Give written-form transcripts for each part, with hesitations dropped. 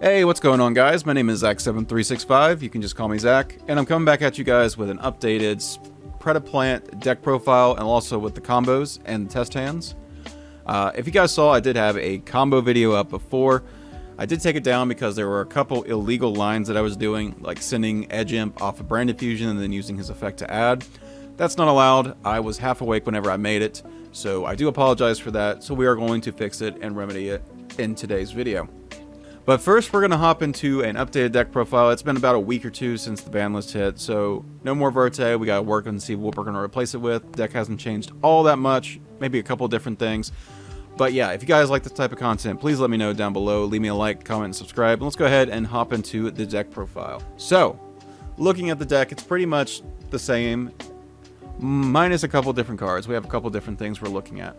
Hey, what's going on, guys? My name is Zach7365. You can just call me Zach, and I'm coming back at you guys with an updated Predaplant deck profile and also with the combos and the test hands. If you guys saw, I did have a combo video up before. I did take it down because there were a couple illegal lines that I was doing, like sending Edge Imp off of Brand Fusion and then using his effect to add. That's not allowed. I was half awake whenever I made it, so I do apologize for that. So we are going to fix it and remedy it in today's video. But first, we're going to hop into an updated deck profile. It's been about a week or two since the Banlist hit, so no more Verte. We got to work and see what we're going to replace it with. The deck hasn't changed all that much, maybe a couple different things. But yeah, if you guys like this type of content, please let me know down below. Leave me a like, comment, and subscribe. And let's go ahead and hop into the deck profile. So, looking at the deck, it's pretty much the same, minus a couple different cards. We have a couple different things we're looking at.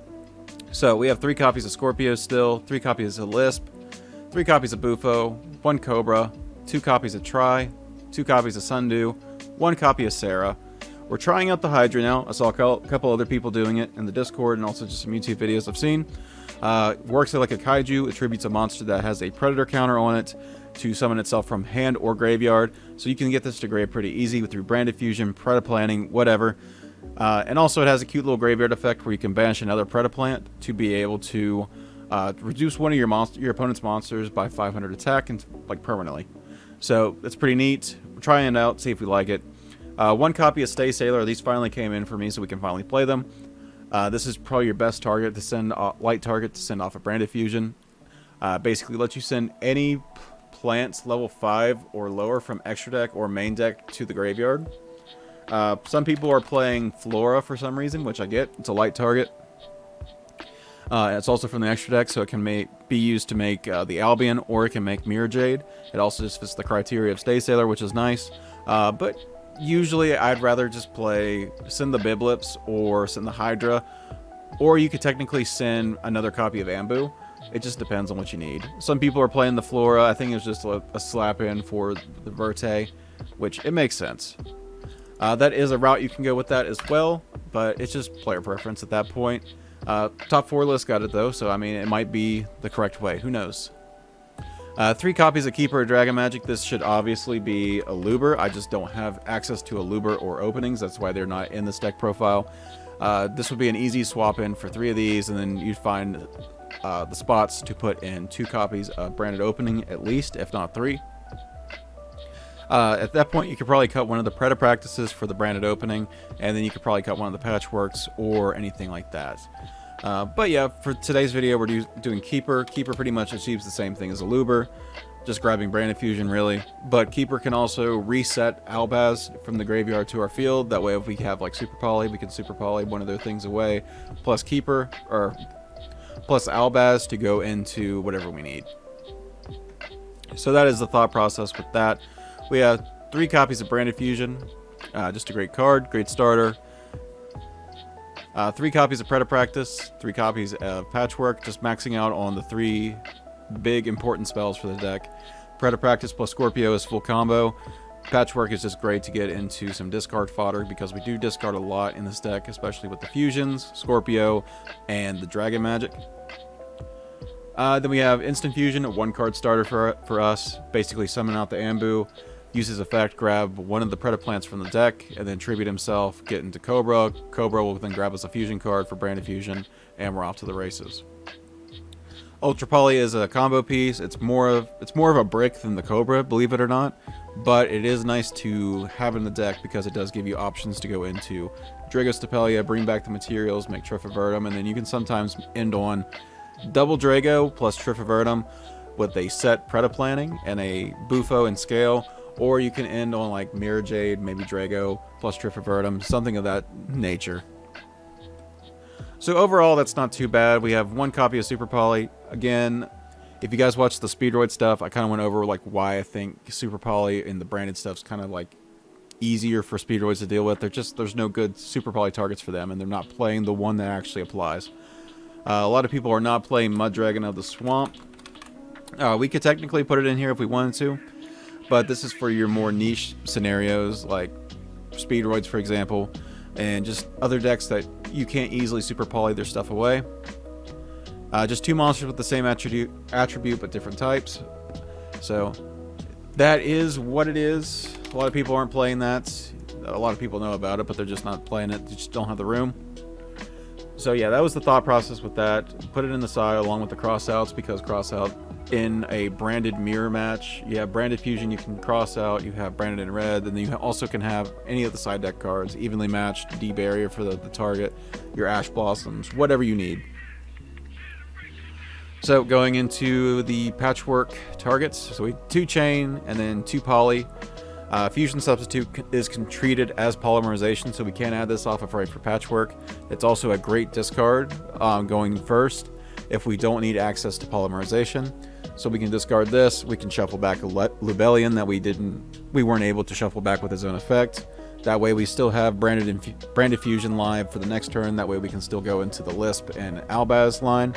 So, we have 3 copies of Scorpio still, 3 copies of Lisp, 3 copies of Bufo, 1 Cobra, 2 copies of Try, 2 copies of Sundew, 1 copy of Sarah. We're trying out the Hydra now. I saw a couple other people doing it in the Discord and also just some YouTube videos I've seen. Works like a Kaiju, attributes a monster that has a Predator counter on it to summon itself from hand or graveyard. So you can get this to grave pretty easy through Brand Fusion, Predaplanting, whatever. And also it has a cute little graveyard effect where you can banish another Predaplant to be able to reduce one of your opponent's monsters by 500 attack and like permanently. So it's pretty neat. We're trying it out, see if we like it. 1 copy of Stay Sailor. These finally came in for me, so we can finally play them. This is probably your best target to send, light target to send off a Brand Fusion. Basically, lets you send any plants level 5 or lower from extra deck or main deck to the graveyard. Some people are playing Flora for some reason, which I get. It's a light target. It's also from the extra deck, so it can be used to make the Albion, or it can make Mirror Jade. It also just fits the criteria of Stay Sailor, which is nice. But usually I'd rather just send the Biblips or send the Hydra, or you could technically send another copy of Ambu. It just depends on what you need. Some people are playing the Flora. I think it's just a slap in for the Verte, which it makes sense. That is a route you can go with that as well, but it's just player preference at that point. Top 4 list got it though, so I mean it might be the correct way. Who knows? 3 copies of Keeper of Dragon Magic. This should obviously be a Luber. I just don't have access to a Luber or openings. That's why they're not in this deck profile. This would be an easy swap in for 3 of these, and then you'd find the spots to put in 2 copies of Branded Opening at least, if not 3. At that point, you could probably cut one of the Preda practices for the Branded Opening, and then you could probably cut one of the Patchworks or anything like that. But yeah, for today's video, we're doing Keeper. Keeper pretty much achieves the same thing as a Luber, just grabbing Brand Fusion, really. But Keeper can also reset Albaz from the graveyard to our field. That way, if we have like Super Poly, we can Super Poly one of their things away, plus Keeper, or plus Albaz to go into whatever we need. So that is the thought process with that. We have 3 copies of Brand Fusion, just a great card, great starter. 3 copies of Preda Practice, 3 copies of Patchwork, just maxing out on the 3 big important spells for the deck. Preda Practice plus Scorpio is full combo. Patchwork is just great to get into some discard fodder because we do discard a lot in this deck, especially with the fusions, Scorpio, and the Dragon Magic. Then we have Instant Fusion, a 1-card starter for us. Basically summon out the Ambu, use his effect, grab one of the Predaplants from the deck, and then tribute himself, get into Cobra. Cobra will then grab us a fusion card for Brand Fusion, and we're off to the races. Ultra Poly is a combo piece. It's more of a brick than the Cobra, believe it or not, but it is nice to have in the deck because it does give you options to go into Dragostapelia, bring back the materials, make Triffivertum, and then you can sometimes end on double Drago plus Triffivertum with a set Predaplanting and a Bufo and Scale. Or you can end on like Mirror Jade, maybe Drago, plus Triffivertum, something of that nature. So overall, that's not too bad. We have 1 copy of Super Poly. Again, if you guys watch the Speedroid stuff, I kind of went over like why I think Super Poly and the branded stuff's kind of like easier for Speedroids to deal with. There's no good Super Poly targets for them, and they're not playing the one that actually applies. A lot of people are not playing Mud Dragon of the Swamp. We could technically put it in here if we wanted to, but this is for your more niche scenarios like Speedroids, for example, and just other decks that you can't easily Super Poly their stuff away. Just 2 monsters with the same attribute but different types. So that is what it is. A lot of people aren't playing that. A lot of people know about it, but they're just not playing it. They just don't have the room. So yeah, that was the thought process with that. Put it in the side along with the crossouts, because crossout in a branded mirror match, you have branded fusion, you can cross out, you have branded in red, and then you also can have any of the side deck cards evenly matched, D-barrier for the target, your Ash Blossoms, whatever you need. So going into the patchwork targets, so we 2 chain and then 2 poly. Fusion substitute is treated as polymerization, so we can't add this off of right for patchwork. It's also a great discard going first if we don't need access to polymerization. So we can discard this. We can shuffle back a Lubellion that we weren't able to shuffle back with his own effect. That way we still have branded fusion live for the next turn. That way we can still go into the Lisp and Albaz line.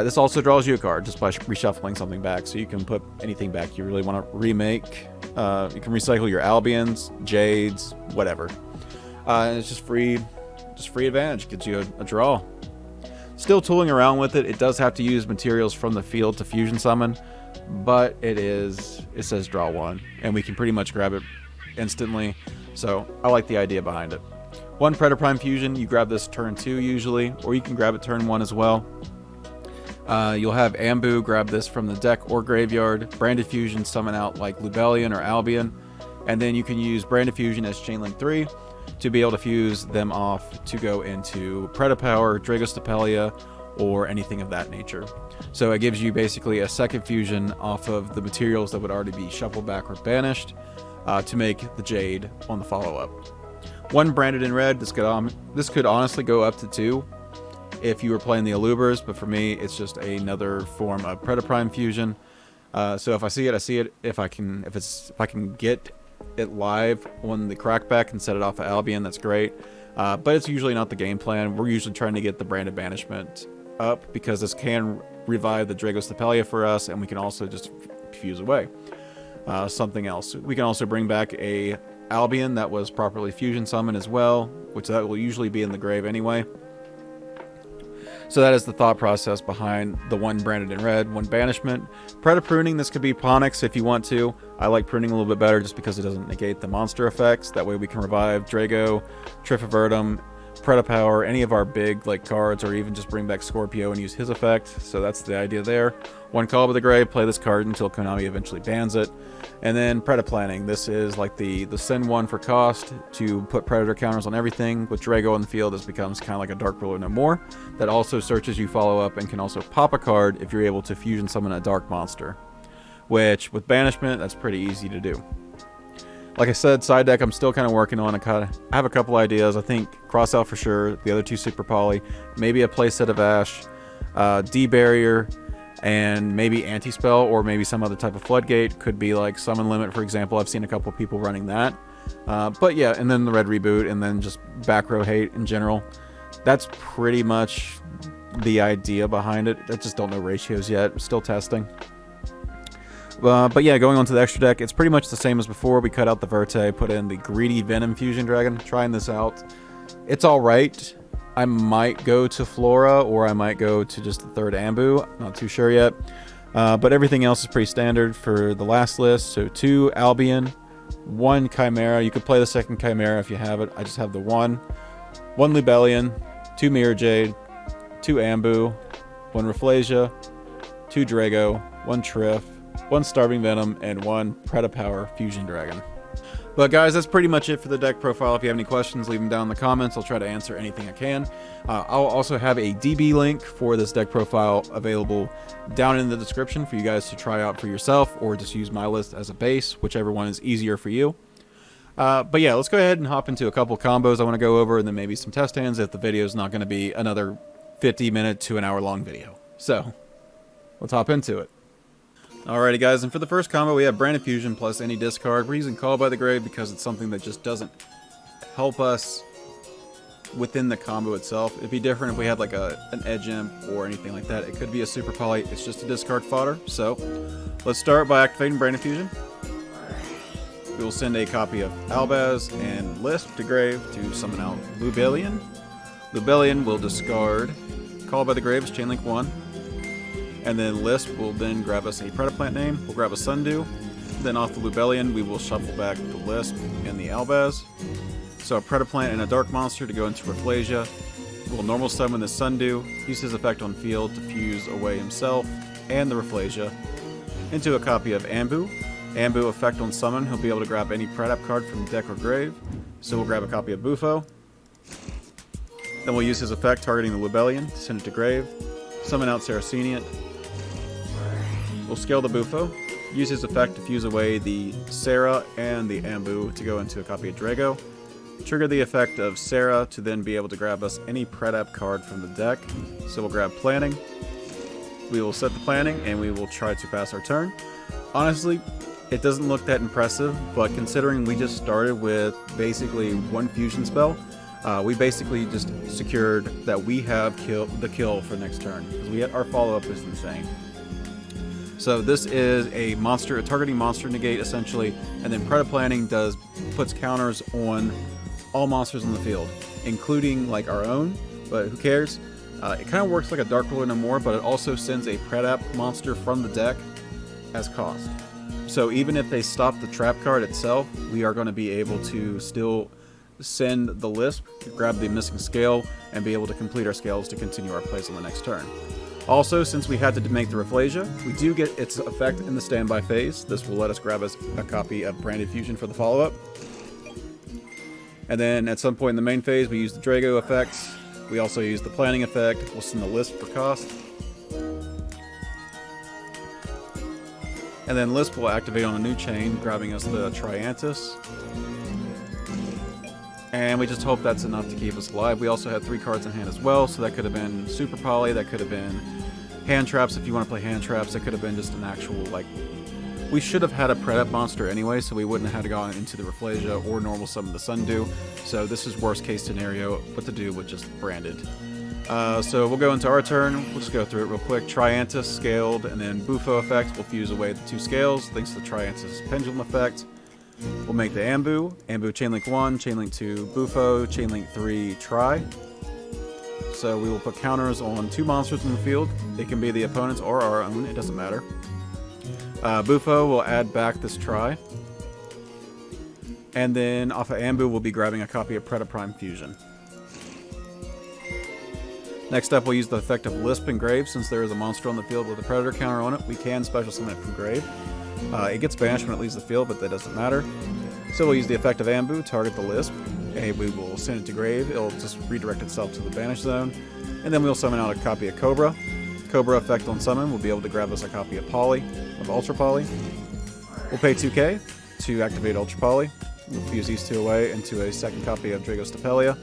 This also draws you a card just by reshuffling something back, so you can put anything back you really want to remake. You can recycle your Albions, Jades, whatever. And it's just free advantage. Gets you a draw. Still tooling around with it. It does have to use materials from the field to fusion summon, but it says draw 1, and we can pretty much grab it instantly. So I like the idea behind it. 1 Predaprime fusion. You grab this turn 2 usually, or you can grab it turn 1 as well. You'll have Ambu grab this from the deck or graveyard. Branded Fusion summon out like Lubellion or Albion. And then you can use Branded Fusion as Chainlink 3 to be able to fuse them off to go into Predapower, Dragostapelia, or anything of that nature. So it gives you basically a second fusion off of the materials that would already be shuffled back or banished to make the Jade on the follow-up. 1 branded in red. This could honestly go up to 2. If you were playing the Alubers, but for me, it's just another form of Predaprime fusion. So if I see it, I see it. If I can get it live on the crackback and set it off of Albion, that's great. But it's usually not the game plan. We're usually trying to get the branded banishment up because this can revive the Dragostapelia for us, and we can also just fuse away something else. We can also bring back a Albion that was properly fusion summoned as well, which that will usually be in the grave anyway. So that is the thought process behind the 1 branded in red, 1 banishment. Pruning, this could be Ponix if you want to. I like pruning a little bit better just because it doesn't negate the monster effects. That way we can revive Drago, Trifavertum, Predapower, any of our big cards, or even just bring back Scorpio and use his effect. So that's the idea there. 1 Call by the Grave, play this card until Konami eventually bans it. And then Predaplanting. This is like the send 1 for cost to put predator counters on everything. With Drago on the field, this becomes kind of like a Dark Ruler no more. That also searches you follow up and can also pop a card if you're able to fusion summon a dark monster. Which, with banishment, that's pretty easy to do. Like I said, side deck I'm still kind of working on. I have a couple ideas. I think Crossout for sure, the other 2 Super Poly, maybe a playset of Ash, D-Barrier, and maybe Anti-Spell, or maybe some other type of Floodgate. Could be like Summon Limit, for example. I've seen a couple people running that. But yeah, and then the Red Reboot, and then just back row hate in general. That's pretty much the idea behind it. I just don't know ratios yet. I'm still testing. But yeah, going on to the extra deck, it's pretty much the same as before. We cut out the Verte, put in the Greedy Venom Fusion Dragon. Trying this out. It's alright. I might go to Flora, or I might go to just the 3rd Ambu. Not too sure yet. But everything else is pretty standard for the last list. So 2 Albion, 1 Chimera. You could play the 2nd Chimera if you have it. I just have the 1. 1 Lubellion, 2 Mirror Jade, 2 Ambu, 1 Rafflesia, 2 Drago, 1 Triff, 1 Starving Venom, and 1 Predapower Fusion Dragon. But guys, that's pretty much it for the deck profile. If you have any questions, leave them down in the comments. I'll try to answer anything I can. I'll also have a DB link for this deck profile available down in the description for you guys to try out for yourself, or just use my list as a base, whichever one is easier for you. But yeah, let's go ahead and hop into a couple combos I want to go over, and then maybe some test hands if the video is not going to be another 50-minute to an hour-long video. So, let's hop into it. Alrighty guys, and for the first combo we have Branded Fusion plus any discard. We're using Call by the Grave because it's something that just doesn't help us within the combo itself. It'd be different if we had like an Edge Imp or anything like that. It could be a Super Poly, it's just a discard fodder. So, let's start by activating Branded Fusion. We will send a copy of Albaz and Lisp to Grave to summon out Lubellion. Lubellion will discard Call by the Grave as Chainlink 1. And then Lisp will then grab us a Predaplant name. We'll grab a Sundew. Then off the Lubellion, we will shuffle back the Lisp and the Albaz. So a Predaplant and a Dark Monster to go into Rafflesia. We'll normal summon the Sundew, use his effect on field to fuse away himself and the Rafflesia into a copy of Ambu. Ambu effect on summon, he'll be able to grab any Predap card from deck or grave. So we'll grab a copy of Bufo. Then we'll use his effect targeting the Lubellion, send it to grave, summon out Saracenian. We'll scale the Bufo, use his effect to fuse away the Sarah and the Ambu to go into a copy of Drago. Trigger the effect of Sarah to then be able to grab us any Predap card from the deck. So we'll grab Planning. We will set the Planning and we will try to pass our turn. Honestly, it doesn't look that impressive, but considering we just started with basically one fusion spell, we basically just secured that we have the kill for next turn, because our follow-up is insane. So this is a monster, a targeting monster negate essentially, and then Predaplanting puts counters on all monsters on the field, including like our own, but who cares? It kind of works like a Dark Ruler no more, but it also sends a Predap monster from the deck as cost. So even if they stop the trap card itself, we are going to be able to still send the Lisp, grab the missing scale, and be able to complete our scales to continue our plays on the next turn. Also, since we had to make the Rafflesia, we do get its effect in the standby phase. This will let us grab us a copy of Branded Fusion for the follow-up. And then at some point in the main phase, we use the Drago effects. We also use the Planning effect. We'll send the Lisp for cost. And then Lisp will activate on a new chain, grabbing us the Triantis. And we just hope that's enough to keep us alive. We also had 3 cards in hand as well, so that could have been Super Poly, that could have been Hand Traps if you want to play Hand Traps, that could have been just an actual, like... We should have had a Predap monster anyway, so we wouldn't have had to go into the Rafflesia or normal summon the Sundew. So this is worst case scenario, what to do with just Branded. So we'll go into our turn. We'll just go through it real quick. Triantis scaled, and then Bufo effect will fuse away the 2 scales, thanks to the Triantis Pendulum effect. We'll make the Ambu. Ambu Chainlink 1, Chainlink 2, Bufo, Chainlink 3, Tri. So we will put counters on 2 monsters in the field. It can be the opponent's or our own, it doesn't matter. Bufo will add back this Tri. And then off of Ambu, we'll be grabbing a copy of Predaprime Fusion. Next up, we'll use the effect of Lisp and Grave. Since there is a monster on the field with a Predator counter on it, we can special summon it from Grave. It gets banished when it leaves the field, but that doesn't matter. So we'll use the effect of Ambu, target the Lisp, and we will send it to Grave. It'll just redirect itself to the banish zone. And then we'll summon out a copy of Cobra. Cobra effect on summon will be able to grab us a copy of Poly, of Ultra Poly. We'll pay 2k to activate Ultra Poly. We'll fuse these 2 away into a second copy of Drago Stapelia.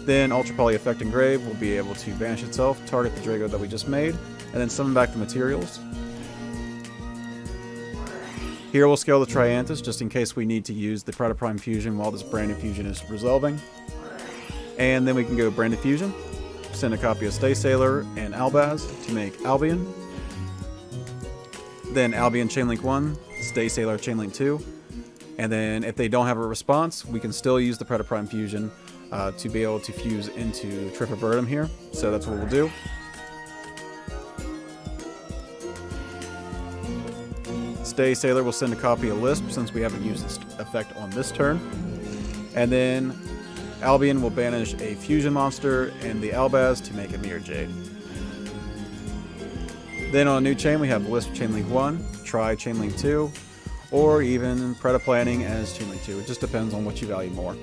Then Ultra Poly effect in Grave will be able to banish itself, target the Drago that we just made, and then summon back the materials. Here we'll scale the Triantis just in case we need to use the Predaprime Fusion while this Branded Fusion is resolving. And then we can go Branded Fusion, send a copy of Stay Sailor and Albaz to make Albion. Then Albion Chainlink 1, Stay Sailor Chainlink 2. And then if they don't have a response, we can still use the Predaprime Fusion to be able to fuse into Trifavertum here. So that's what we'll do. Stay Sailor will send a copy of Lisp since we haven't used this effect on this turn. And then Albion will banish a fusion monster and the Albaz to make a Mirror Jade. Then on a new chain we have Lisp Chainlink 1, Tri Chainlink 2, or even Predaplanting as Chainlink 2. It just depends on what you value more.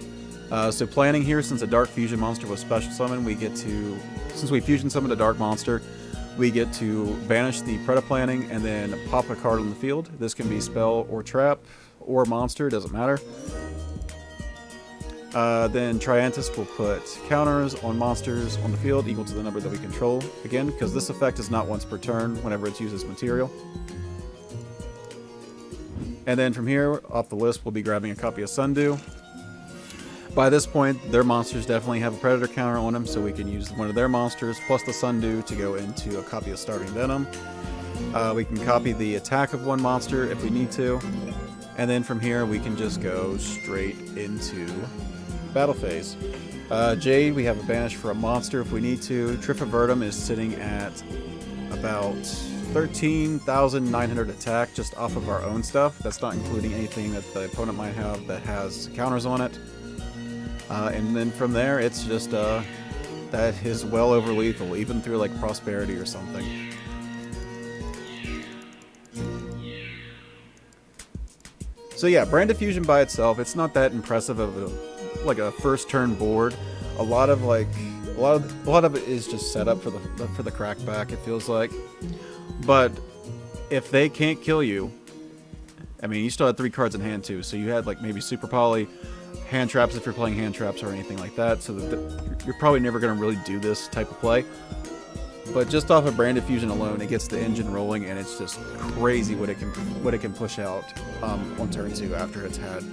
So planning here, since a Dark Fusion monster was special summon, we get to, since we fusion summoned a Dark monster, we get to banish the Predaplanting and then pop a card on the field. This can be spell or trap or monster, doesn't matter. Then Triantis will put counters on monsters on the field equal to the number that we control. Again, because this effect is not once per turn whenever it's used as material. And then from here, off the list, we'll be grabbing a copy of Sundew. By this point, their monsters definitely have a Predator counter on them, so we can use one of their monsters plus the Sundew to go into a copy of Starving Venom. We can copy the attack of one monster if we need to. And then from here, we can just go straight into battle phase. Jade, we have a banish for a monster if we need to. Trifavertum is sitting at about 13,900 attack just off of our own stuff. That's not including anything that the opponent might have that has counters on it. And then from there, it's just that is well over lethal, even through like prosperity or something. So yeah, Brand Diffusion by itself, it's not that impressive of a first turn board. A lot of it is just set up for the crackback, it feels like. But if they can't kill you, I mean, you still had 3 cards in hand too, so you had like maybe Super Poly, hand traps if you're playing hand traps or anything like that. So you're probably never going to really do this type of play. But just off of Brand Diffusion alone, it gets the engine rolling, and it's just crazy what it can push out on turn 2 after it's had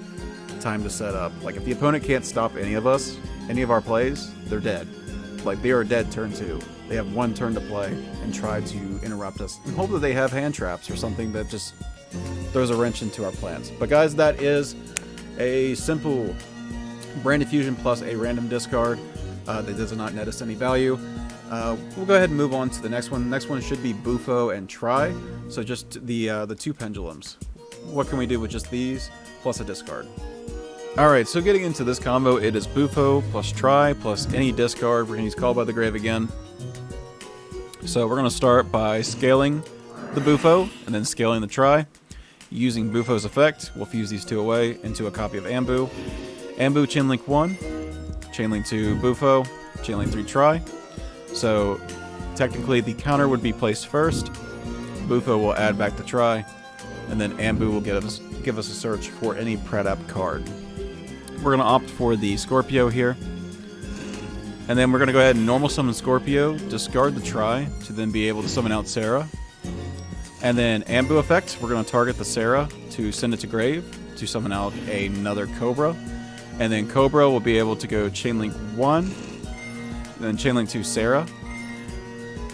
time to set up. Like if the opponent can't stop any of our plays, they're dead. Like they are dead turn 2. They have 1 turn to play and try to interrupt us, and hope that they have hand traps or something that just throws a wrench into our plans. But guys, that is a simple Brand Diffusion plus a random discard that does not net us any value. We'll go ahead and move on to the next one. The next one should be Bufo and Try. So just the 2 pendulums. What can we do with just these plus a discard? Alright, so getting into this combo, it is Bufo plus Try plus any discard. We're going to use Call by the Grave again. So we're going to start by scaling the Bufo and then scaling the Try. Using Bufo's effect, we'll fuse these 2 away into a copy of Ambu. Ambu Chainlink 1, Chainlink 2 Bufo, Chainlink 3 Try. So technically the counter would be placed first, Bufo will add back the Try, and then Ambu will give us a search for any Predap card. We're going to opt for the Scorpio here, and then we're going to go ahead and normal summon Scorpio, discard the Try to then be able to summon out Sarah. And then Ambu effect, we're going to target the Sarah to send it to grave to summon out another Cobra. And then Cobra will be able to go Chainlink 1, then Chainlink 2 Sarah.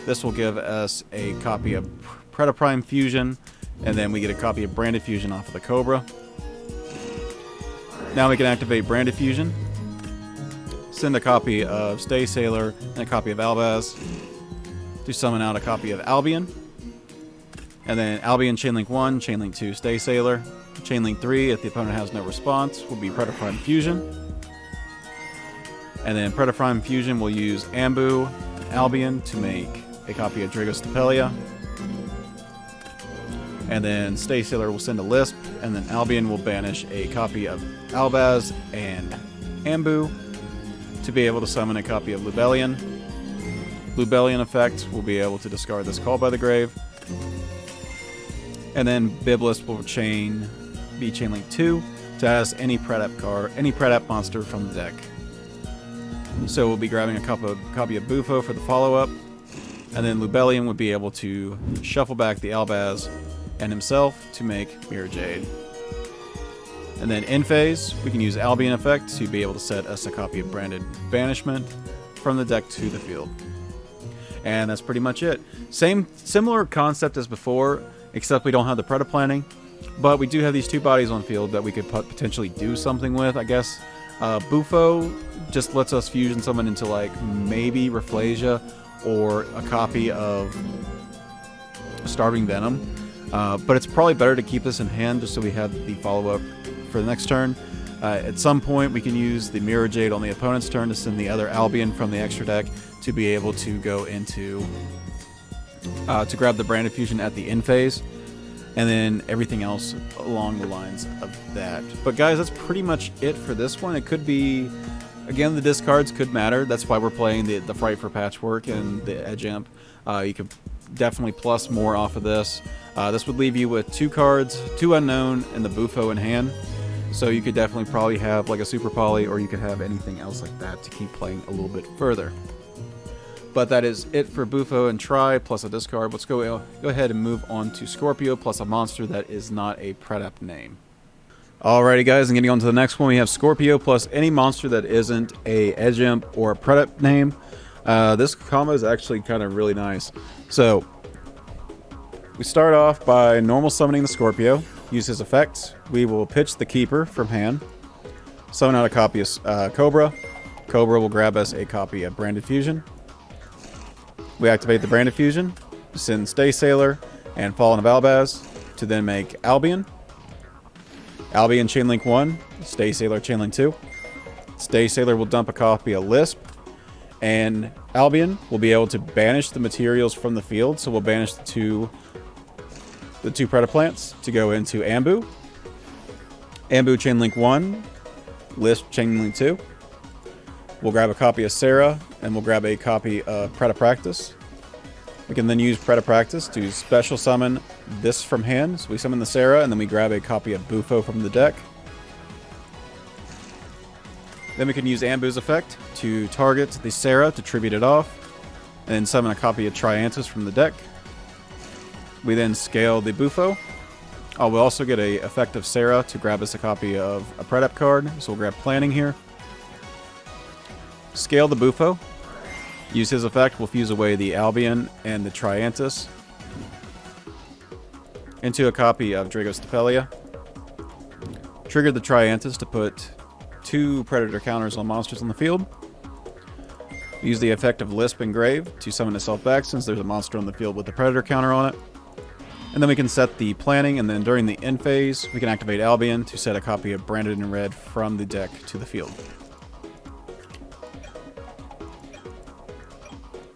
This will give us a copy of Predaprime Fusion, and then we get a copy of Brand Diffusion off of the Cobra. Now we can activate Brand Diffusion, send a copy of Stay Sailor and a copy of Albaz to summon out a copy of Albion. And then Albion Chainlink 1, Chainlink 2 Stay Sailor. Chainlink 3, if the opponent has no response, will be Predaprime Fusion. And then Predaprime Fusion will use Ambu and Albion to make a copy of Dragos Stapelia. And then Stay Sailor will send a Lisp, and then Albion will banish a copy of Albaz and Ambu to be able to summon a copy of Lubellion. Lubellion effect will be able to discard this Call by the Grave. And then Biblisp will be Chainlink 2 to add us any Predap monster from the deck. So we'll be grabbing a copy of Bufo for the follow-up, and then Lubellion would be able to shuffle back the Albaz and himself to make Mirror Jade. And then in phase, we can use Albion effect to be able to set us a copy of Branded Banishment from the deck to the field. And that's pretty much it. Similar concept as before, except we don't have the Predaplanting, but we do have these 2 bodies on field that we could potentially do something with, I guess. Bufo just lets us fusion summon into like maybe Rafflesia or a copy of Starving Venom. But it's probably better to keep this in hand just so we have the follow-up for the next turn. At some point, we can use the Mirror Jade on the opponent's turn to send the other Albion from the extra deck to be able to go into to grab the Brand Diffusion at the end phase, and then everything else along the lines of that. But guys, that's pretty much it for this one. It could be, again, the discards could matter. That's why we're playing the Fright for Patchwork and the Edge Imp. You could definitely plus more off of this. This would leave you with 2 cards, 2 unknown, and the Bufo in hand. So you could definitely probably have like a Super Poly, or you could have anything else like that to keep playing a little bit further. But that is it for Bufo and Try plus a discard. Let's go ahead and move on to Scorpio plus a monster that is not a Predap name. Alrighty guys, and getting on to the next one, we have Scorpio plus any monster that isn't a Edge Imp or a Predap name. This combo is actually kind of really nice. So we start off by normal summoning the Scorpio. Use his effects. We will pitch the Keeper from hand. Summon out a copy of Cobra. Cobra will grab us a copy of Brand Diffusion. We activate the Brand Diffusion, send Stay Sailor, and Fallen of Albaz to then make Albion. Albion Chainlink 1, Stay Sailor Chainlink 2. Stay Sailor will dump a copy of Lisp, and Albion will be able to banish the materials from the field, so we'll banish the two Predaplants to go into Ambu. Ambu Chainlink 1, Lisp Chainlink 2. We'll grab a copy of Sarah, and we'll grab a copy of Predapractice. We can then use Predapractice to special summon this from hand. So we summon the Sarah, and then we grab a copy of Bufo from the deck. Then we can use Ambu's effect to target the Sarah to tribute it off, and then summon a copy of Triantis from the deck. We then scale the Bufo. Oh, we'll also get a effect of Sarah to grab us a copy of a Predap card, so we'll grab Planning here. Scale the Bufo. Use his effect, we'll fuse away the Albion and the Triantis into a copy of Dragostapelia. Trigger the Triantis to put 2 Predator counters on monsters on the field. Use the effect of Lisp Engrave to summon itself back since there's a monster on the field with a Predator counter on it. And then we can set the planning, and then during the end phase, we can activate Albion to set a copy of Branded in Red from the deck to the field.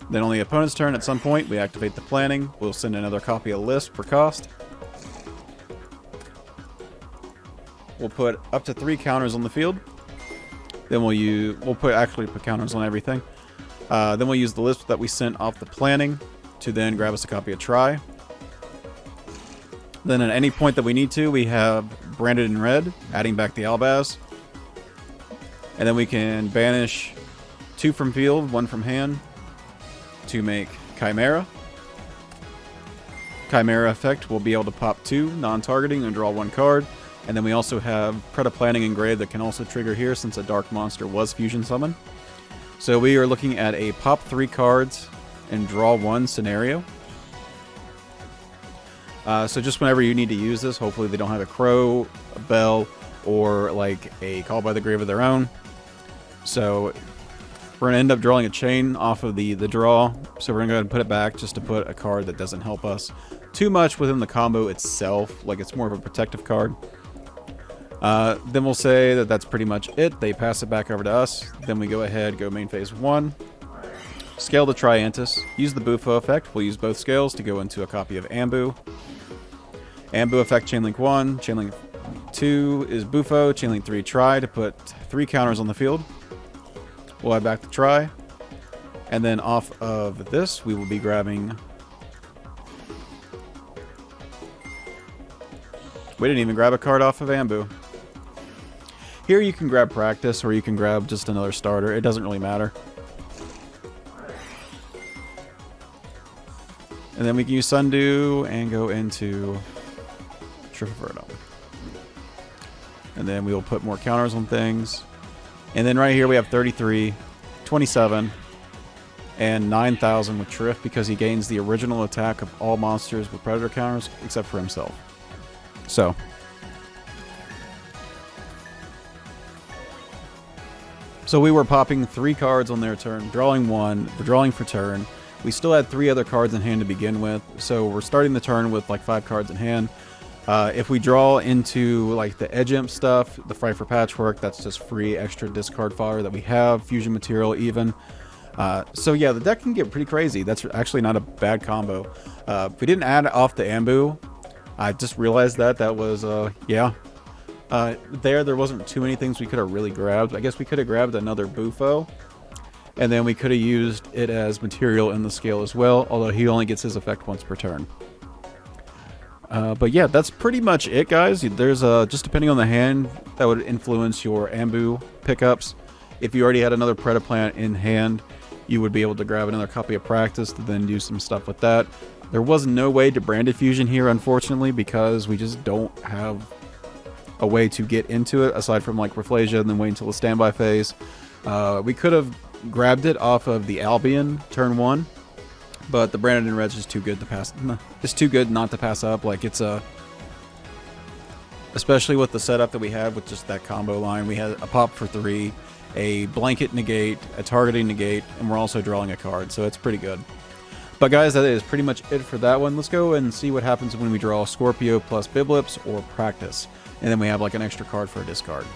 Then on the opponent's turn, at some point, we activate the planning. We'll send another copy of Lisp for cost. We'll put up to 3 counters on the field. Then we'll put counters on everything. Then we'll use the Lisp that we sent off the planning to then grab us a copy of Try. Then at any point that we need to, we have Branded in Red, adding back the Albaz. And then we can banish 2 from field, 1 from hand, to make Chimera. Chimera effect will be able to pop 2 non-targeting and draw 1 card. And then we also have Predaplanting Engraved that can also trigger here since a dark monster was fusion summoned. So we are looking at a pop 3 cards and draw 1 scenario. So just whenever you need to use this, hopefully they don't have a Crow, a Bell, or like a Call by the Grave of their own. So we're going to end up drawing a chain off of the draw. So we're going to go ahead and put it back just to put a card that doesn't help us too much within the combo itself. Like it's more of a protective card. Then we'll say that that's pretty much it. They pass it back over to us. Then we go ahead, go main phase 1. Scale the Triantis. Use the Bufo effect. We'll use both scales to go into a copy of Ambu. Ambu effect Chainlink 1. Chainlink 2 is Bufo. Chainlink 3 Try to put 3 counters on the field. We'll add back the Try. And then off of this, we will be grabbing... We didn't even grab a card off of Ambu. Here you can grab Practice, or you can grab just another starter. It doesn't really matter. And then we can use Sundew and go into Triferdum. And then we will put more counters on things. And then right here we have 33, 27, and 9,000 with Trif because he gains the original attack of all monsters with Predator counters except for himself. So we were popping 3 cards on their turn, drawing 1, drawing for turn. We still had 3 other cards in hand to begin with, so we're starting the turn with like 5 cards in hand. If we draw into like the Edge Imp stuff, the Fright for Patchwork, that's just free extra discard fodder that we have, fusion material even. So yeah, the deck can get pretty crazy. That's actually not a bad combo. If we didn't add off the Ambu, I just realized that was, yeah. There wasn't too many things we could have really grabbed. I guess we could have grabbed another Bufo. And then we could have used it as material in the scale as well, although he only gets his effect once per turn. But yeah, that's pretty much it, guys. There's just depending on the hand, that would influence your Ambu pickups. If you already had another Predaplant in hand, you would be able to grab another copy of Practice to then do some stuff with that. There was no way to Branded Fusion here, unfortunately, because we just don't have a way to get into it, aside from like Rafflesia and then wait until the standby phase. We could have grabbed it off of the Albion turn 1, but the Branded in Red's just too good to pass. It's too good not to pass up. Like it's especially with the setup that we had with just that combo line. We had a pop for 3, a blanket negate, a targeting negate, and we're also drawing a card, so it's pretty good. But guys, that is pretty much it for that one. Let's go and see what happens when we draw Scorpio plus Biblips or Practice. And then we have like an extra card for a discard.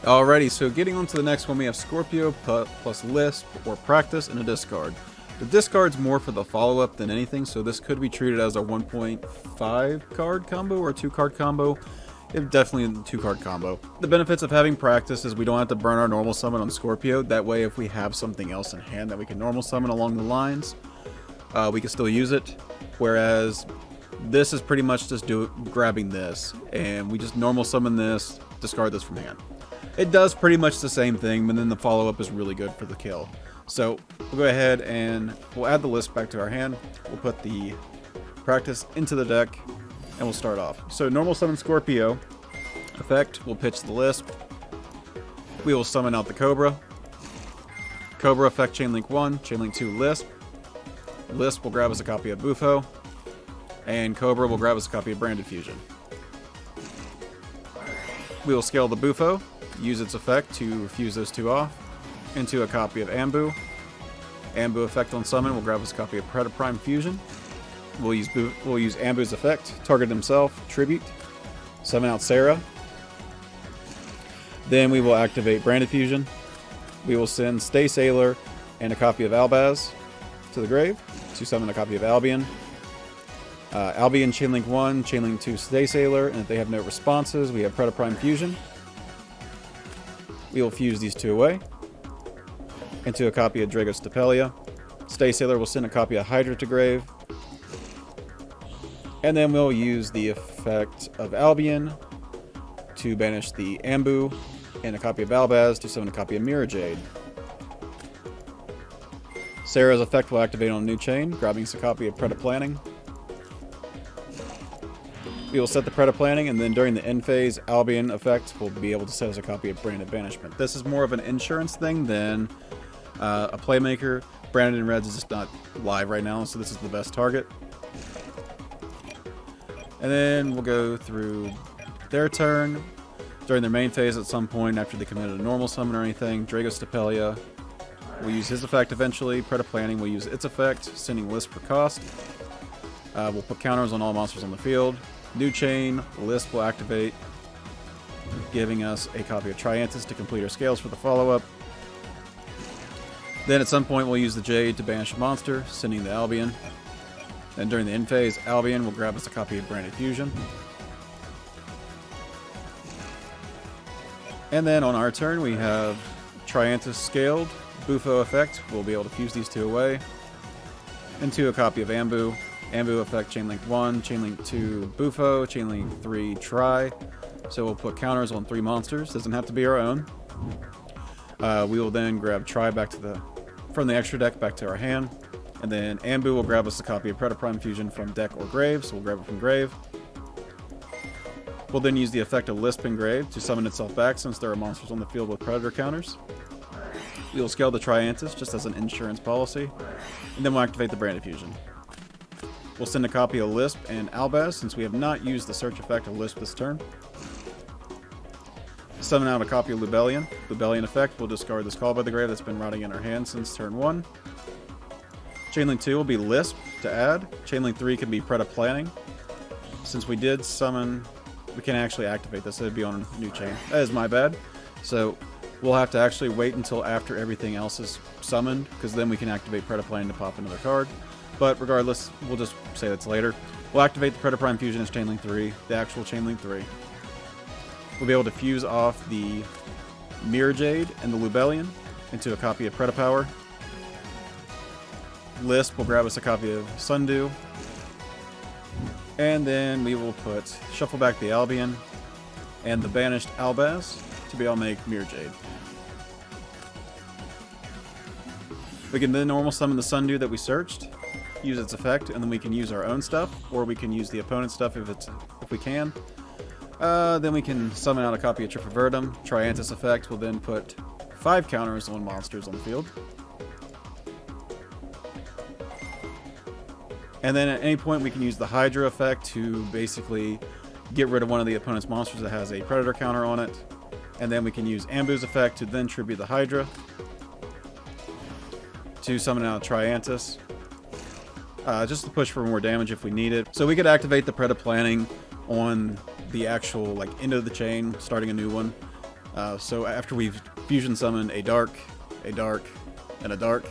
Alrighty, so getting on to the next one, we have Scorpio plus Lisp or Practice and a discard. The discard's more for the follow-up than anything, so this could be treated as a 1.5 card combo or a 2 card combo. Definitely a 2 card combo. The benefits of having Practice is we don't have to burn our normal summon on Scorpio. That way, if we have something else in hand that we can normal summon along the lines, we can still use it. Whereas this is pretty much just grabbing this, and we just normal summon this, discard this from hand. It does pretty much the same thing, but then the follow-up is really good for the kill. So we'll go ahead and we'll add the Lisp back to our hand. We'll put the Practice into the deck, and we'll start off. So normal summon Scorpio effect, we'll pitch the Lisp. We will summon out the Cobra. Cobra effect Chainlink 1, Chainlink 2 Lisp. Lisp will grab us a copy of Bufo, and Cobra will grab us a copy of Branded Fusion. We will scale the Bufo, use its effect to fuse those two off into a copy of Ambu. Ambu effect on summon will grab us a copy of Predaprime Fusion. We'll use Ambu's effect, target himself, tribute, summon out Sarah. Then we will activate Branded Fusion. We will send Stay Sailor and a copy of Albaz to the grave to summon a copy of Albion. Albion Chainlink 1, Chainlink 2 Stay Sailor, and if they have no responses, we have Predaprime Fusion. We will fuse these two away into a copy of Dragos Stapelia. Stay Sailor will send a copy of Hydra to grave. And then we'll use the effect of Albion to banish the Ambu and a copy of Albaz to summon a copy of Mirror Jade. Sarah's effect will activate on a new chain, grabbing us a copy of Predaplanting. We will set the Predaplanting, and then during the end phase, Albion effect will be able to set us a copy of Branded Banishment. This is more of an insurance thing than a Playmaker. Branded in Reds is just not live right now, so this is the best target. And then we'll go through their turn. During their main phase at some point, after they committed a normal summon or anything, Dragos Stapelia will use his effect eventually. Predaplanting will use its effect, sending Lisp for cost. We'll put counters on all monsters on the field. New chain, Lisp will activate, giving us a copy of Triantis to complete our scales for the follow-up. Then at some point we'll use the Jade to banish a monster, sending the Albion. Then during the end phase, Albion will grab us a copy of Branded Fusion. And then on our turn we have Triantis scaled, Bufo effect, we'll be able to fuse these two away into a copy of Ambu. Ambu effect Chainlink 1, Chainlink 2 Bufo, Chainlink 3 Tri. So we'll put counters on 3 monsters. Doesn't have to be our own. We will then grab Tri back to from the extra deck back to our hand. And then Ambu will grab us a copy of Predaprime Fusion from deck or grave, so we'll grab it from grave. We'll then use the effect of Lisp in grave to summon itself back since there are monsters on the field with Predator counters. We will scale the Triantis just as an insurance policy. And then we'll activate the Branded Fusion. We'll send a copy of Lisp and Albaz since we have not used the search effect of Lisp this turn. Summon out a copy of Lubellion. Lubellion effect will discard this Call by the Grave that's been rotting in our hand since turn 1. Chainlink 2 will be Lisp to add. Chainlink 3 can be Predaplanting. Since we did summon, we can actually activate this. It would be on a new chain. That is my bad. So we'll have to actually wait until after everything else is summoned, because then we can activate Predaplanting to pop another card. But regardless, we'll just say that's later. We'll activate the Predaprime Fusion as Chainlink 3, the actual Chainlink 3. We'll be able to fuse off the Mirror Jade and the Lubellion into a copy of Predapower. Lisp will grab us a copy of Sundew. And then we will shuffle back the Albion and the banished Albaz to be able to make Mirror Jade. We can then normal summon the Sundew that we searched, use its effect, and then we can use our own stuff, or we can use the opponent's stuff if we can. Then we can summon out a copy of Trifaverdum. Triantis effect will then put 5 counters on monsters on the field. And then at any point we can use the Hydra effect to basically get rid of one of the opponent's monsters that has a Predator counter on it. And then we can use Ambu's effect to then tribute the Hydra to summon out Triantis. just to push for more damage if we need it. So we could activate the Predaplanting on the actual like end of the chain, starting a new one. So after we've fusion summoned a dark, and a dark.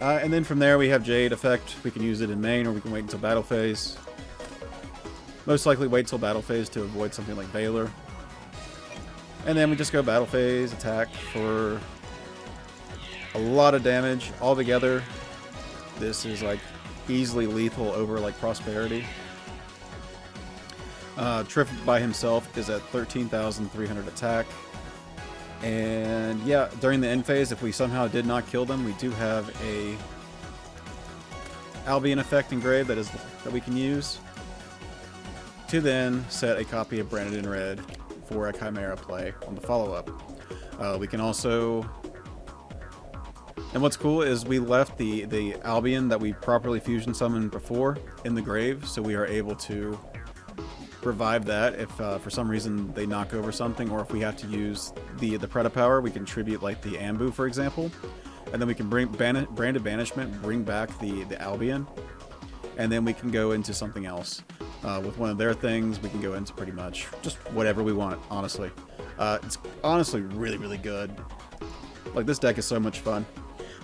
And then from there we have Jade effect. We can use it in main, or we can wait until battle phase. Most likely wait till battle phase to avoid something like Valor. And then we just go battle phase, attack for a lot of damage. Altogether, this is like easily lethal over like Prosperity. Trip by himself is at 13,300 attack. And yeah, during the end phase, if we somehow did not kill them, we do have a Albion effect engraved that we can use to then set a copy of Branded in Red for a Chimera play on the follow-up. We can also... And what's cool is we left the Albion that we properly fusion summoned before in the grave, so we are able to revive that if for some reason they knock over something, or if we have to use the Predapower, we can tribute like the Ambu, for example, and then we can bring Branded Banishment, bring back the Albion, and then we can go into something else. With one of their things, we can go into pretty much just whatever we want, honestly. It's honestly really, really good. Like, this deck is so much fun.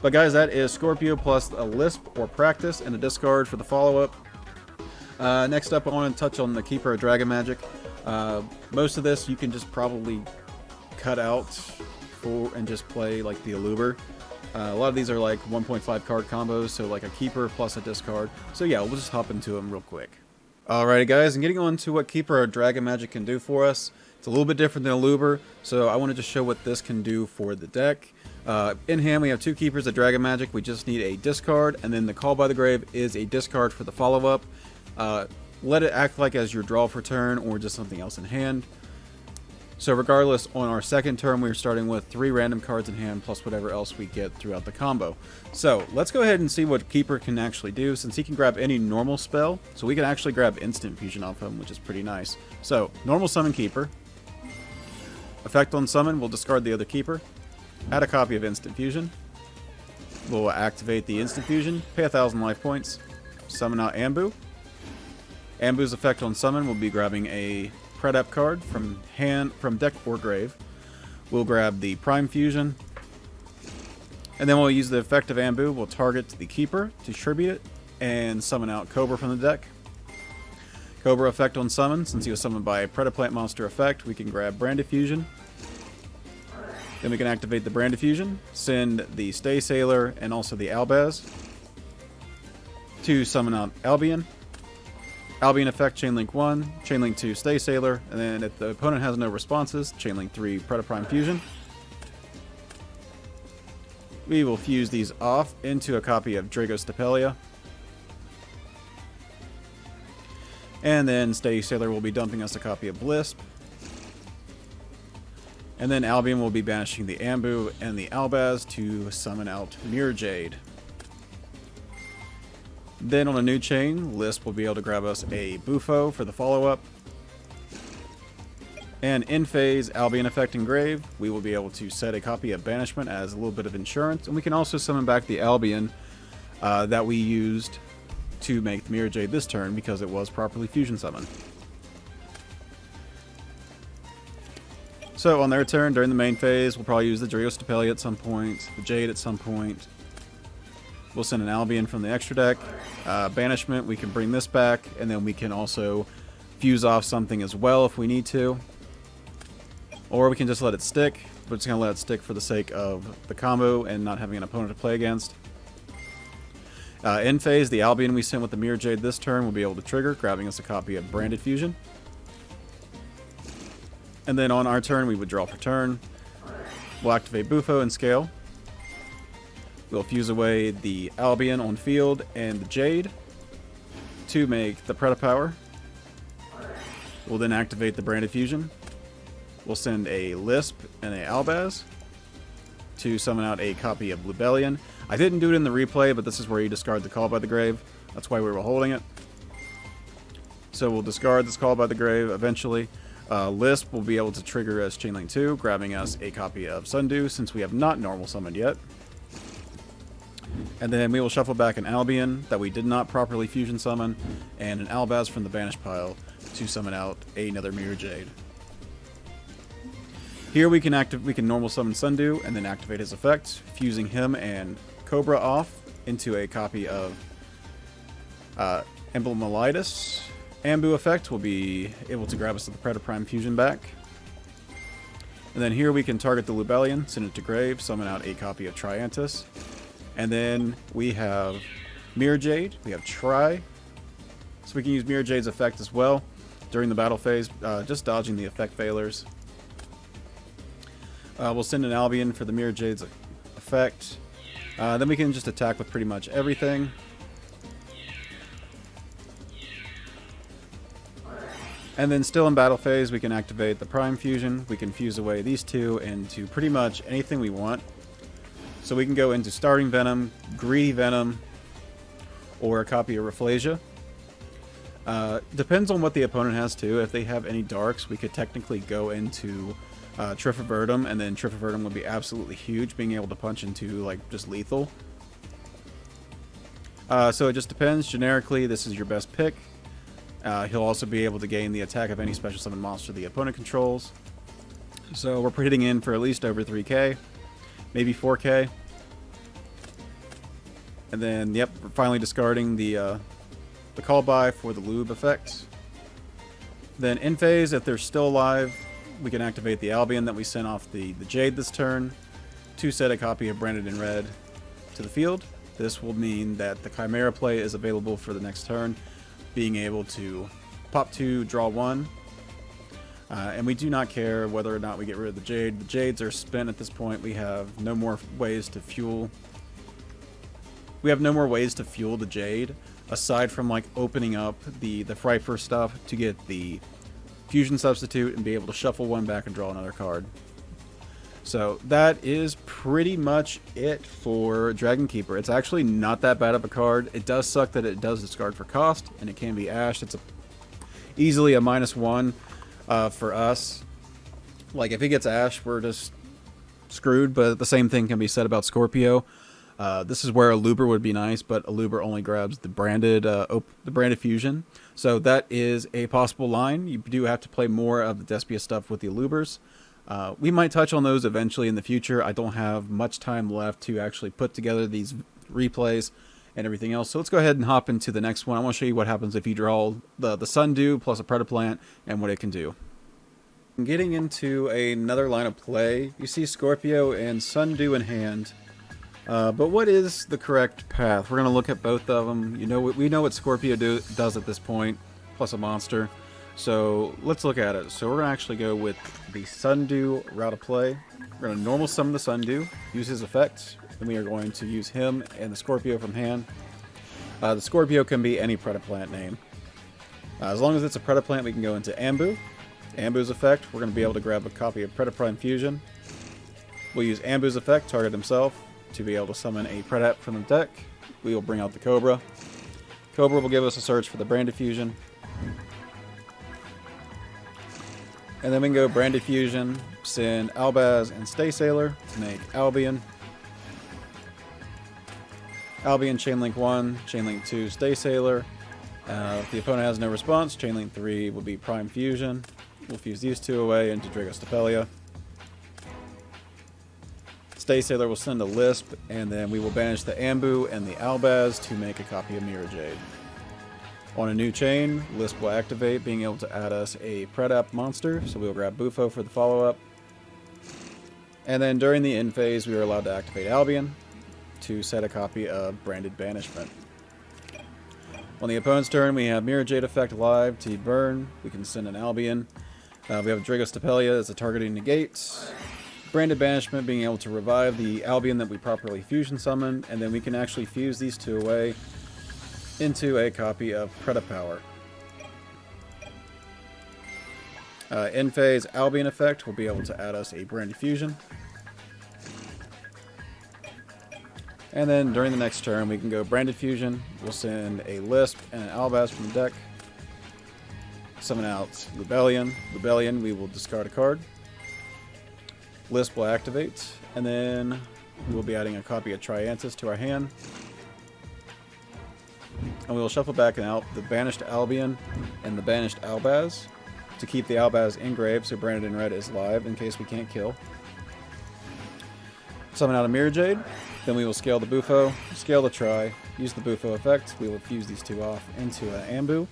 But guys, that is Scorpio plus a Lisp or Practice and a discard for the follow-up. Next up, I want to touch on the Keeper of Dragon Magic. Most of this you can just probably cut out and just play like the Aluber. A lot of these are like 1.5 card combos, so like a Keeper plus a discard. So yeah, we'll just hop into them real quick. Alrighty guys, and getting on to what Keeper of Dragon Magic can do for us. It's a little bit different than Aluber, so I want to just show what this can do for the deck. In hand, we have 2 Keepers of Dragon Magic. We just need a discard, and then the Call by the Grave is a discard for the follow-up. Let it act like as your draw for turn, or just something else in hand. So regardless, on our second turn, we're starting with 3 random cards in hand, plus whatever else we get throughout the combo. So let's go ahead and see what Keeper can actually do, since he can grab any normal spell. So we can actually grab Instant Fusion off him, which is pretty nice. So, normal summon Keeper. Effect on summon, we'll discard the other Keeper. Add a copy of Instant Fusion. We'll activate the Instant Fusion, pay 1,000 life points. Summon out Ambu. Ambu's effect on summon will be grabbing a Predap card from deck or grave. We'll grab the Prime Fusion. And then we'll use the effect of Ambu. We'll target the Keeper to tribute it and summon out Cobra from the deck. Cobra effect on summon. Since he was summoned by a Predaplant monster effect, we can grab Branded Fusion. Then we can activate the Branded Fusion, send the Stay Sailor and also the Albaz to summon out Albion. Albion effect, Chainlink 1, Chainlink 2, Stay Sailor, and then if the opponent has no responses, Chainlink 3, Predaprime Fusion. We will fuse these off into a copy of Dragos Stapelia. And then Stay Sailor will be dumping us a copy of Lisp. And then Albion will be banishing the Ambu and the Albaz to summon out Mirror Jade. Then on a new chain, Lisp will be able to grab us a Bufo for the follow-up. And in phase, Albion effect engrave, we will be able to set a copy of Banishment as a little bit of insurance. And we can also summon back the Albion that we used to make the Mirror Jade this turn because it was properly fusion summoned. So on their turn, during the main phase, we'll probably use the Dragos Stapelia at some point, the Jade at some point. We'll send an Albion from the extra deck. Banishment, we can bring this back, and then we can also fuse off something as well if we need to. Or we can just let it stick. We're just going to let it stick for the sake of the combo and not having an opponent to play against. In phase, the Albion we sent with the Mirror Jade this turn will be able to trigger, grabbing us a copy of Branded Fusion. And then on our turn, we would draw for turn. We'll activate Bufo and scale. We'll fuse away the Albion on field and the Jade to make the Predapower. We'll then activate the Branded Fusion. We'll send a Lisp and a Albaz to summon out a copy of Lubellion. I didn't do it in the replay, but this is where you discard the Call by the Grave. That's why we were holding it. So we'll discard this Call by the Grave eventually. Lisp will be able to trigger as Chainlink 2, grabbing us a copy of Sundew since we have not normal summoned yet. And then we will shuffle back an Albion that we did not properly fusion summon, and an Albaz from the banished pile to summon out another Mirror Jade. Here we can normal summon Sundew and then activate his effect, fusing him and Cobra off into a copy of Emblemolitis. Ambu effect will be able to grab us to the Predaprime fusion back. And then here we can target the Lubellion, send it to grave, summon out a copy of Triantis. And then we have Mirror Jade, we have Tri. So we can use Mirror Jade's effect as well during the battle phase, just dodging the effect failures. We'll send an Albion for the Mirror Jade's effect. Then we can just attack with pretty much everything. And then still in battle phase, we can activate the Prime Fusion. We can fuse away these two into pretty much anything we want. So we can go into Starting Venom, Greedy Venom, or a copy of Rafflesia. Depends on what the opponent has too. If they have any darks, we could technically go into Triffivertum, and then Triffivertum would be absolutely huge, being able to punch into like just lethal. So it just depends. Generically, this is your best pick. He'll also be able to gain the attack of any special summon monster the opponent controls. So we're hitting in for at least over 3k, maybe 4k. And then, yep, we're finally discarding the call by for the Lube effect. Then in phase, if they're still alive, we can activate the Albion that we sent off the Jade this turn to set a copy of Branded in Red to the field. This will mean that the Chimera play is available for the next turn, being able to pop 2, draw 1. And we do not care whether or not we get rid of the Jade. The Jades are spent at this point. We have no more ways to fuel. We have no more ways to fuel the Jade, aside from like opening up the Frifer stuff to get the Fusion Substitute and be able to shuffle one back and draw another card. So that is pretty much it for Dragon Keeper. It's actually not that bad of a card. It does suck that it does discard for cost, and it can be ashed. It's easily a -1 for us. Like, if he gets ashed, we're just screwed, but the same thing can be said about Scorpio. This is where a Luber would be nice, but a Luber only grabs the branded fusion. So that is a possible line. You do have to play more of the Despia stuff with the Lubers. We might touch on those eventually in the future. I don't have much time left to actually put together these replays and everything else. So let's go ahead and hop into the next one. I want to show you what happens if you draw the Sundew plus a Predaplant and what it can do. Getting into another line of play, you see Scorpio and Sundew in hand. But what is the correct path? We're going to look at both of them. We know what Scorpio does at this point, plus a monster. So let's look at it. So we're going to actually go with the Sundew route of play. We're going to normal summon the Sundew, use his effects, then we are going to use him and the Scorpio from hand. The Scorpio can be any Predaplant name. As long as it's a Predaplant, we can go into Ambu. Ambu's effect, we're going to be able to grab a copy of Predaprime Fusion. We'll use Ambu's effect, target himself, to be able to summon a Predap from the deck. We will bring out the Cobra. Cobra will give us a search for the Branded Fusion. And then we can go Branded Fusion, send Albaz and Stay Sailor to make Albion. Albion Chainlink 1, Chainlink 2, Stay Sailor. If the opponent has no response, Chainlink 3 will be Prime Fusion. We'll fuse these two away into Dragostapelia. Stay Sailor will send a Lisp, and then we will banish the Ambu and the Albaz to make a copy of Mirror Jade. On a new chain, Lisp will activate, being able to add us a Predap monster, so we'll grab Bufo for the follow-up. And then during the end phase, we are allowed to activate Albion to set a copy of Branded Banishment. On the opponent's turn, we have Mirror Jade effect live to burn. We can send an Albion. We have Dragostapelia as a targeting negate. Branded Banishment being able to revive the Albion that we properly fusion summoned, and then we can actually fuse these two away into a copy of Predapower. End phase Albion effect will be able to add us a Branded Fusion. And then during the next turn, we can go Branded Fusion. We'll send a Lisp and an Albaz from the deck. Summon out Lubellion. Lubellion, we will discard a card. Lisp will activate, and then we'll be adding a copy of Triantis to our hand. And we will shuffle back out the Banished Albion and the Banished Albaz to keep the Albaz engraved so Branded in Red is live in case we can't kill. Summon out a Mirror Jade. Then we will scale the Bufo, scale the Tri, use the Bufo effect. We will fuse these two off into an Ambu.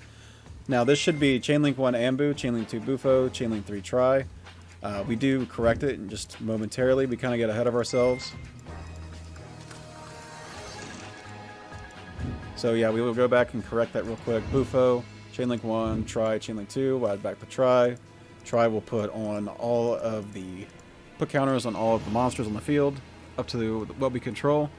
Now this should be Chainlink 1 Ambu, Chainlink 2 Bufo, Chainlink 3 Tri. We do correct it just momentarily. We kind of get ahead of ourselves. So yeah, we will go back and correct that real quick. Bufo, Chainlink 1, Tri, Chainlink 2, we'll add back the Tri. Tri will put counters on all of the monsters on the field, up to what we control.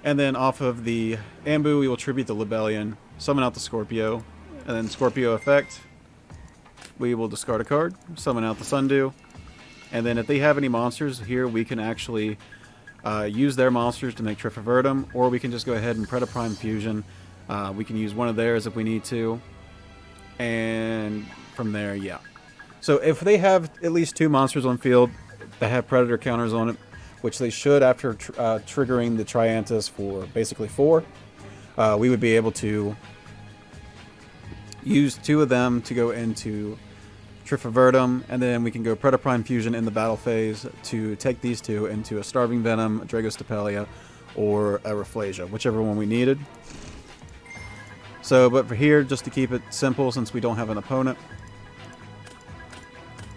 And then off of the Ambu, we will tribute the Libellion, summon out the Scorpio, and then Scorpio effect, we will discard a card, summon out the Sundew, and then if they have any monsters here, we can actually use their monsters to make Trifaverdum, or we can just go ahead and Predaprime Fusion. We can use one of theirs if we need to, and from there, yeah. So if they have at least 2 monsters on field that have Predator counters on it, which they should after triggering the Triantis for basically 4, we would be able to use 2 of them to go into Trifaverdum, and then we can go Predaprime Fusion in the battle phase to take these 2 into a Starving Venom, a Dragostapelia, or a Rafflesia, whichever one we needed. So, but for here, just to keep it simple, since we don't have an opponent,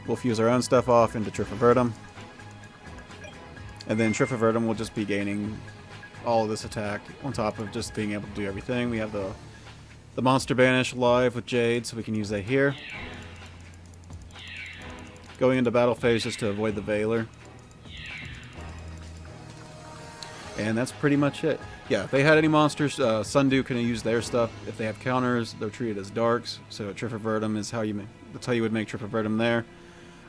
we'll fuse our own stuff off into Trifaverdum. And then Trifaverdum will just be gaining all of this attack on top of just being able to do everything. We have the Monster Banish live with Jade, so we can use that here. Going into battle phase just to avoid the Veiler. And that's pretty much it. Yeah, if they had any monsters, Sundew can use their stuff. If they have counters, they're treated as darks. So Trifaverdum is that's how you would make Trifaverdum there.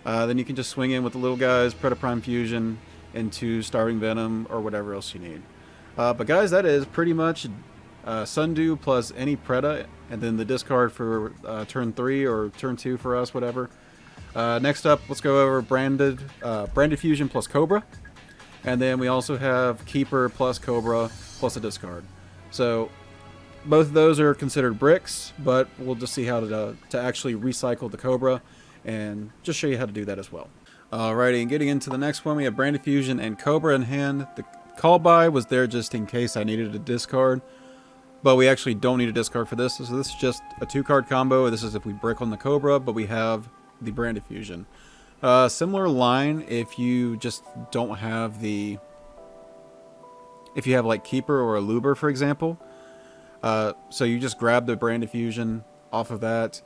Then you can just swing in with the little guys, Predaprime Fusion, into Starving Venom, or whatever else you need. But guys, that is pretty much Sundew plus any Preda, and then the discard for turn 3 or turn 2 for us, whatever. Next up, let's go over Branded Fusion plus Cobra. And then we also have Keeper plus Cobra plus a discard. So both of those are considered bricks, but we'll just see how to actually recycle the Cobra and just show you how to do that as well. Alrighty, and getting into the next one, we have Branded Fusion and Cobra in hand. The call by was there just in case I needed a discard, but we actually don't need a discard for this. So this is just a 2-card combo. This is if we brick on the Cobra, but we have the Branded Fusion. Similar line if you just don't have if you have like Keeper or a Luber, for example. So you just grab the Branded Fusion off of that.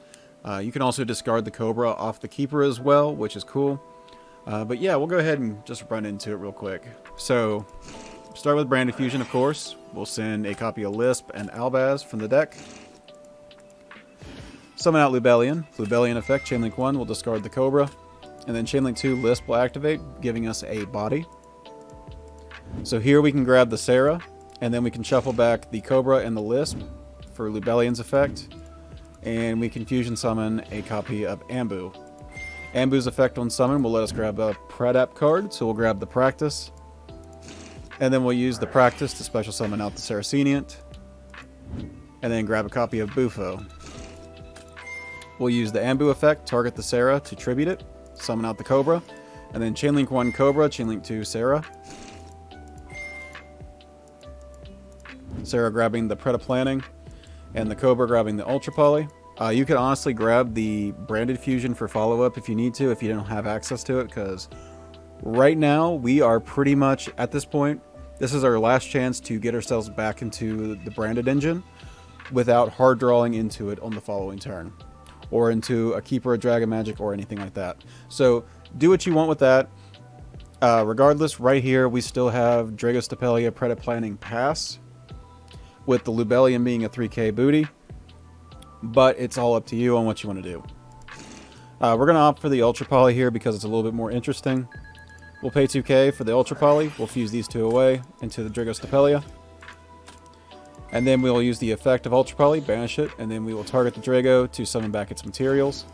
You can also discard the Cobra off the Keeper as well, which is cool. But yeah, we'll go ahead and just run into it real quick. So, start with Branded Fusion, of course. We'll send a copy of Lisp and Albaz from the deck. Summon out Libellion. Libellion effect, Chainlink 1 will discard the Cobra. And then Chainlink 2 Lisp will activate, giving us a body. So here we can grab the Sarah, and then we can shuffle back the Cobra and the Lisp for Libellion's effect. And we can fusion summon a copy of Ambu. Ambu's effect on summon will let us grab a Predap card, so we'll grab the Practice. And then we'll use the Practice to special summon out the Saraceniant. And then grab a copy of Bufo. We'll use the Ambu effect, target the Sarah to tribute it, summon out the Cobra. And then Chainlink 1 Cobra, Chainlink 2 Sarah. Sarah grabbing the Predaplanting, and the Cobra grabbing the Ultra Poly. You could honestly grab the Branded Fusion for follow-up if you need to, if you don't have access to it, because right now we are pretty much at this point. This is our last chance to get ourselves back into the Branded engine without hard drawing into it on the following turn, or into a Keeper, a Dragon Magic, or anything like that. So do what you want with that. Regardless, right here we still have Dragostapelia Predaplanting pass, with the Libellion being a 3k booty. But it's all up to you on what you want to do. We're going to opt for the Ultra Poly here because it's a little bit more interesting. We'll pay 2k for the Ultra Poly. We'll fuse these 2 away into the Dragostapelia. And then we'll use the effect of Ultra Poly, banish it, and then we will target the Drago to summon back its materials.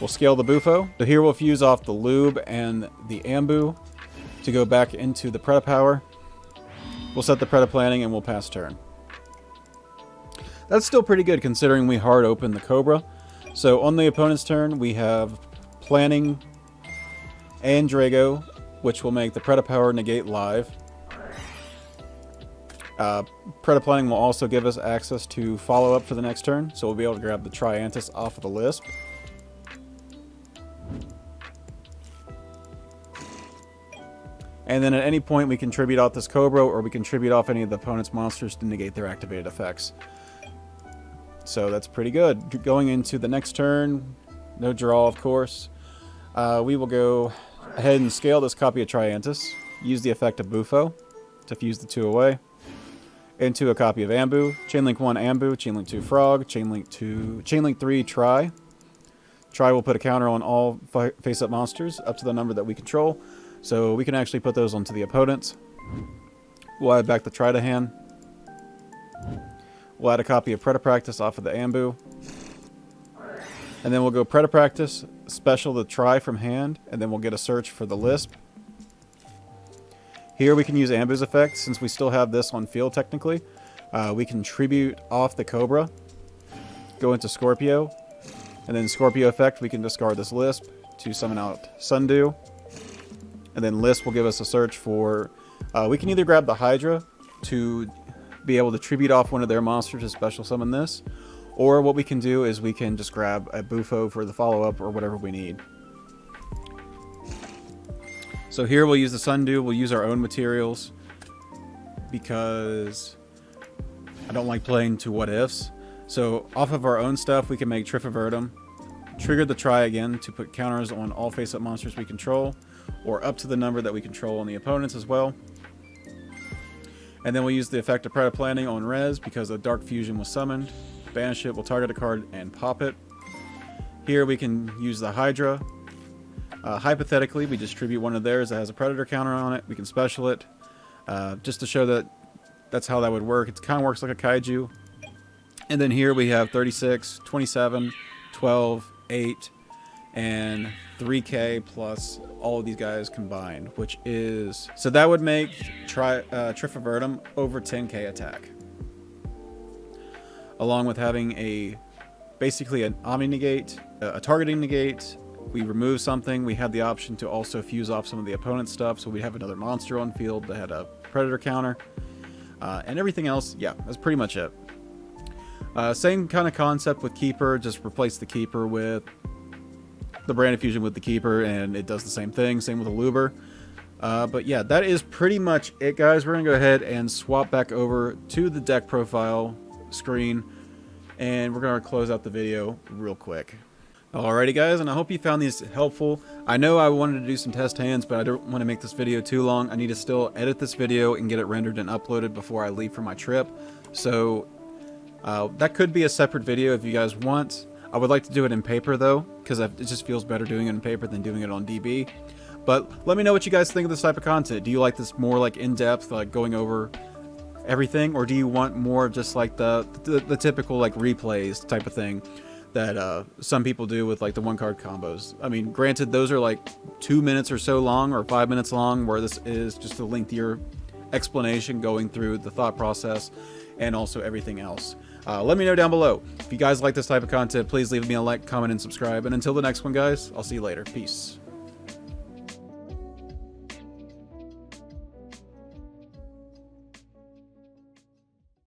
We'll scale the Bufo. So here we'll fuse off the Lube and the Ambu to go back into the Predapower. We'll set the Predaplanting and we'll pass turn. That's still pretty good considering we hard open the Cobra. So on the opponent's turn, we have Planning and Drago, which will make the Predapower negate live. Predaplanting will also give us access to follow up for the next turn, so we'll be able to grab the Triantis off of the Lisp. And then at any point we can tribute off this Cobra, or we can tribute off any of the opponent's monsters to negate their activated effects. So that's pretty good. Going into the next turn, no draw of course. We will go ahead and scale this copy of Triantis, use the effect of Bufo to fuse the 2 away, into a copy of Ambu, Chainlink 1 Ambu, Chainlink 2 Frog, Chainlink 3 Tri. Tri will put a counter on all face-up monsters up to the number that we control, so we can actually put those onto the opponents. We'll add back the Tri to hand. We'll add a copy of Predapractice off of the Ambu. And then we'll go Predapractice, special the Tri from hand, and then we'll get a search for the Lisp. Here we can use Ambu's effect, since we still have this on field technically. We can tribute off the Cobra, go into Scorpio, and then Scorpio effect, we can discard this Lisp to summon out Sundew. And then Lisp will give us a search for... we can either grab the Hydra to be able to tribute off one of their monsters to special summon this, or what we can do is we can just grab a Bufo for the follow-up or whatever we need. So here we'll use the Sundew, we'll use our own materials, because I don't like playing to what ifs. So off of our own stuff we can make Trifavertum, trigger the Tri again to put counters on all face-up monsters we control, or up to the number that we control on the opponents as well. And then we'll use the effect of Predaplanting on Res because a Dark Fusion was summoned. Banish it, we'll target a card and pop it. Here we can use the Hydra. Hypothetically, we distribute one of theirs that has a Predator counter on it. We can special it, just to show that that's how that would work. It kind of works like a Kaiju. And then here we have 36, 27, 12, 8, and 3k plus all of these guys combined, which is... So that would make Trifavertum over 10k attack. Along with having basically an Omni Negate, a targeting negate. We remove something, we had the option to also fuse off some of the opponent's stuff, so we have another monster on field that had a Predator counter. And everything else, yeah, that's pretty much it. Same kind of concept with Keeper, just replace the Keeper with the Brand of Fusion with the Keeper, and it does the same thing. Same with the Luber. But yeah, that is pretty much it, guys. We're going to go ahead and swap back over to the deck profile screen, and we're going to close out the video real quick. Alrighty guys, and I hope you found these helpful. I know I wanted to do some test hands, but I don't want to make this video too long. I need to still edit this video and get it rendered and uploaded before I leave for my trip. So that could be a separate video if you guys want. I would like to do it in paper though, because it just feels better doing it in paper than doing it on DB. But let me know what you guys think of this type of content. Do you like this more like in-depth, like going over everything, or do you want more just like the typical like replays type of thing that some people do with like the one card combos? I mean, granted, those are like 2 minutes or so long, or 5 minutes long, where this is just a lengthier explanation going through the thought process and also everything else. Let me know down below. If you guys like this type of content, please leave me a like, comment, and subscribe. And until the next one, guys, I'll see you later. Peace.